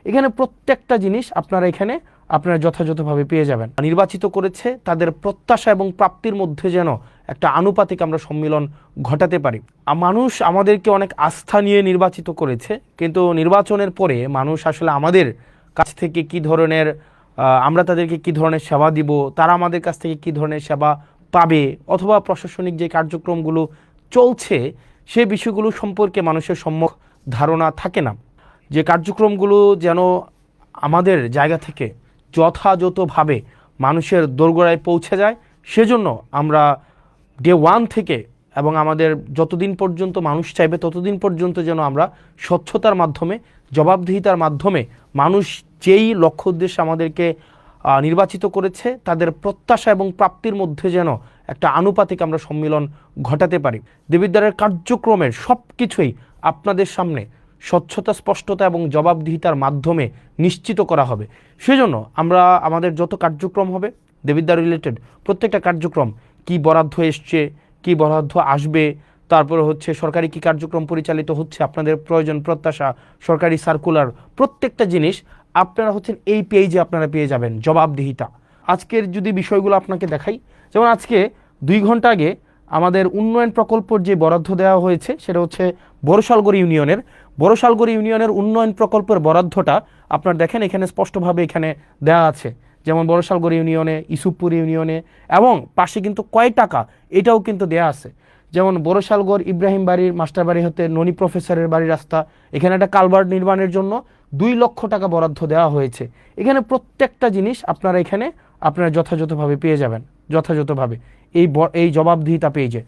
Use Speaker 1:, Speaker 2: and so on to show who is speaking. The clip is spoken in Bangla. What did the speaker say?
Speaker 1: এখানে প্রত্যেকটা জিনিস আপনারা এখানে আপনারা যথাযথভাবে পেয়ে যাবেন। নির্বাচিত করেছে তাদের প্রত্যাশা এবং প্রাপ্তির মধ্যে যেন একটা আনুপাতিক আমরা সম্মিলন ঘটাতে পারি। মানুষ আমাদেরকে অনেক আস্থা নিয়ে নির্বাচিত করেছে, কিন্তু নির্বাচনের পরে মানুষ আসলে আমাদের কাছ থেকে কি ধরনের আমরা তাদেরকে কি ধরনের সেবা দিব, তারা আমাদের কাছ থেকে কি ধরনের সেবা পাবে, অথবা প্রশাসনিক যে কার্যক্রমগুলো চলছে সেই বিষয়গুলো সম্পর্কে মানুষের সম্যক ধারণা থাকে না। যে কার্যক্রমগুলো যেন আমাদের জায়গা থেকে যথাযথভাবে মানুষের দোরগোড়ায় পৌঁছে যায়, সেজন্য আমরা ডে ওয়ান থেকে এবং আমাদের যতদিন পর্যন্ত মানুষ চাইবে ততদিন পর্যন্ত যেন আমরা স্বচ্ছতার মাধ্যমে, জবাবদিহিতার মাধ্যমে মানুষ যেই লক্ষ্য উদ্দেশ্যে আমাদেরকে নির্বাচিত করেছে তাদের প্রত্যাশা এবং প্রাপ্তির মধ্যে যেন একটা আনুপাতিক আমরা সম্মিলন ঘটাতে পারি। দেবিদ্বারের কার্যক্রমের সব কিছুই আপনাদের সামনে স্বচ্ছতা, স্পষ্টতা এবং জবাবদিহিতার মাধ্যমে নিশ্চিত করা হবে। সেজন্য আমরা আমাদের যত কার্যক্রম হবে দেবিদ্বার রিলেটেড প্রত্যেকটা কার্যক্রম, কি বরাদ্দ এসছে, কি বরাদ্দ আসবে, তারপরে হচ্ছে সরকারি কি কার্যক্রম পরিচালিত হচ্ছে, আপনাদের প্রয়োজন প্রত্যাশা, সরকারি সার্কুলার, প্রত্যেকটা জিনিস আপনারা হচ্ছেন এই পেজে আপনারা পেয়ে যাবেন। জবাবদিহিতা আজকের যদি বিষয়গুলো আপনাকে দেখাই, যেমন আজকে 2 ঘন্টা আগে আমাদের উন্নয়ন প্রকল্পর যে বরাদ্দ দেওয়া হয়েছে সেটা হচ্ছে বড়শালগড় ইউনিয়নের উন্নয়ন প্রকল্পের বরাদ্দটা আপনার দেখেন এখানে স্পষ্টভাবে এখানে দেওয়া আছে। যেমন বড়শালগড় ইউনিয়নে, ইসুফপুর ইউনিয়নে এবং পাশে কিন্তু কয় টাকা এটাও কিন্তু দেয়া আছে। যেমন বড়শালগড় ইব্রাহিম বাড়ির মাস্টার বাড়ি হতে ননী প্রফেসরের বাড়ির রাস্তা, এখানে একটা কালভার্ট নির্মাণের জন্য 2 লক্ষ টাকা বরাদ্দ দেওয়া হয়েছে। এখানে প্রত্যেকটা জিনিস আপনারা এখানে আপনারা যথাযথভাবে পেয়ে যাবেন, যথাযথভাবে এই জবাবদিহিতা পেয়ে যায়।